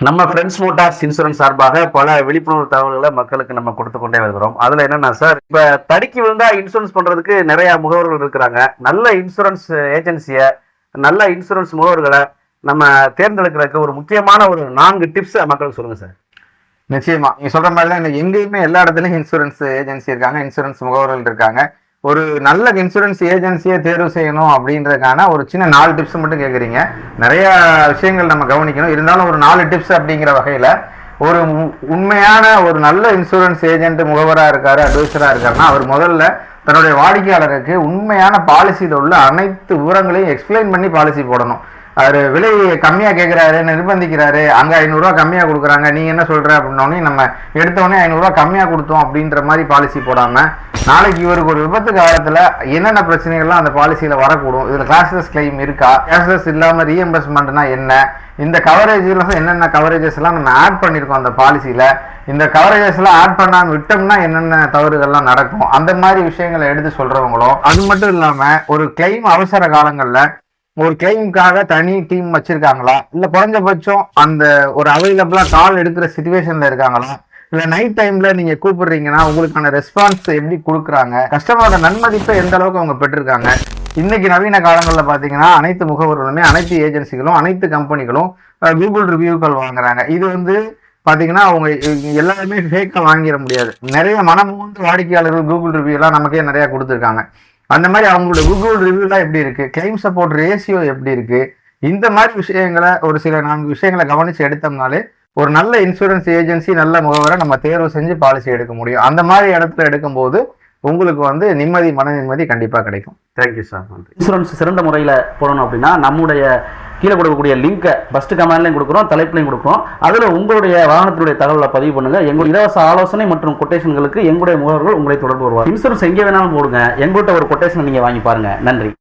நம்ம friends Motors insurance சார்பாக பல விழிப்புணர்வு தகவல்களை மக்களுக்கு நம்ம கொடுத்து கொண்டே வருகிறோம். அதுல என்னன்னா சார், இப்ப தடுக்கி விழுந்தா இன்சூரன்ஸ் பண்றதுக்கு நிறைய முகவர்கள் இருக்கிறாங்க. நல்ல இன்சூரன்ஸ் ஏஜென்சிய, நல்ல இன்சூரன்ஸ் முகவர்களை நம்ம தேர்ந்தெடுக்கிறதுக்கு ஒரு முக்கியமான ஒரு 4 டிப்ஸ் மக்களுக்கு சொல்லுங்க சார். நிச்சயமா நீங்க சொல்ற மாதிரி தான் எங்கேயுமே எல்லா இடத்துலயும் இன்சூரன்ஸ் ஏஜென்சி இருக்காங்க, இன்சூரன்ஸ் முகவர்கள் இருக்காங்க. ஒரு நல்ல இன்சூரன்ஸ் ஏஜென்சியை தேர்வு செய்யணும் அப்படின்றதுக்கான ஒரு சின்ன 4 டிப்ஸ் மட்டும் கேட்குறீங்க. நிறைய விஷயங்கள் நம்ம கவனிக்கணும். இருந்தாலும் ஒரு 4 டிப்ஸ் அப்படிங்கிற வகையில ஒரு உண்மையான ஒரு நல்ல இன்சூரன்ஸ் ஏஜென்ட் முகவராக இருக்காரு, அட்வைசராக இருக்காருன்னா அவர் முதல்ல தன்னுடைய வாடிக்கையாளருக்கு உண்மையான பாலிசியில் உள்ள அனைத்து விவரங்களையும் எக்ஸ்பிளைன் பண்ணி பாலிசி போடணும். அவர் விலை கம்மியாக கேட்குறாரு, நிர்பந்திக்கிறாரு, அங்கே 500 ரூபா கம்மியாக கொடுக்குறாங்க, நீ என்ன சொல்கிற அப்படின்னோடனே நம்ம எடுத்தோடனே 500 ரூபா கம்மியாக கொடுத்தோம் அப்படின்ற மாதிரி பாலிசி போடாமல், நாளைக்கு இவருக்கு ஒரு விபத்து காலத்தில் என்னென்ன பிரச்சனைகள்லாம் அந்த பாலிசியில் வரக்கூடும், இதில் கேஷ்லெஸ் கிளைம் இருக்கா, கேஷ்லெஸ் இல்லாமல் ரீஎம்பர்ஸ்மெண்ட்னா என்ன, இந்த கவரேஜ்லாம் என்னென்ன கவரேஜஸ் எல்லாம் நம்ம ஆட் பண்ணியிருக்கோம் அந்த பாலிசியில், இந்த கவரேஜஸ் எல்லாம் ஆட் பண்ணாமல் விட்டோம்னா என்னென்ன தவறுகள்லாம் நடக்கும், அந்த மாதிரி விஷயங்களை எடுத்து சொல்கிறவங்களும், அது மட்டும் இல்லாமல் ஒரு கிளைம் அவசர காலங்களில் ஒரு கிளைமுக்காக தனி டீம் வச்சிருக்காங்களா, இல்ல குறைஞ்சபட்சம் அந்த ஒரு அவைலபிளா கால் எடுக்கிற சிச்சுவேஷன்ல இருக்காங்களா, இல்ல நைட் டைம்ல நீங்க கூப்பிடுறீங்கன்னா உங்களுக்கான ரெஸ்பான்ஸ் எப்படி கொடுக்குறாங்க, கஸ்டமரோட நன்மதிப்பை எந்த அளவுக்கு அவங்க பெற்றிருக்காங்க. இன்னைக்கு நவீன காலங்களில் பார்த்தீங்கன்னா அனைத்து முகவர்களுமே, அனைத்து ஏஜென்சிகளும், அனைத்து கம்பெனிகளும் கூகுள் ரிவ்யூக்கள் வாங்குறாங்க. இது பார்த்தீங்கன்னா அவங்க எல்லாருமே ஃபேக்காக வாங்கிட முடியாது. நிறைய மனமுந்து வாடிக்கையாளர்கள் கூகுள் ரிவ்யூலாம் நமக்கே நிறைய கொடுத்துருக்காங்க. அந்த மாதிரி அவங்களோட கூகுள் ரிவ்யூலாம் எப்படி இருக்கு, கிளைம் சப்போர்ட் ரேஷியோ எப்படி இருக்கு, இந்த மாதிரி விஷயங்களை ஒரு சில 4 விஷயங்களை கவனிச்சு எடுத்தோம்னாலே ஒரு நல்ல இன்சூரன்ஸ் ஏஜென்சி, நல்ல முகவரை நம்ம தேர்வு செஞ்சு பாலிசி எடுக்க முடியும். அந்த மாதிரி இடத்துல எடுக்கும்போது உங்களுக்கு நிம்மதி, மன நிம்மதி கண்டிப்பா கிடைக்கும். Thank you sir. இன்சூரன்ஸ் சிறந்த முறையில் போடணும் அப்படின்னா நம்முடைய கீழே கொடுக்கக்கூடிய லிங்கை ஃபர்ஸ்ட் கமெண்ட்லையும் கொடுக்குறோம், தலைப்புலையும் கொடுக்குறோம். அதில் உங்களுடைய வாகனத்தினுடைய தகவலை பதிவு பண்ணுங்க. எங்களுடைய இலவச ஆலோசனை மற்றும் கொட்டேஷன்களுக்கு எங்களுடைய முகவர்கள் உங்களை தொடர்பு வருவார். இன்சூரன்ஸ் எங்கே வேணாலும் போடுங்க, எங்கள்கிட்ட ஒரு கொட்டேஷன் நீங்கள் வாங்கி பாருங்க. நன்றி.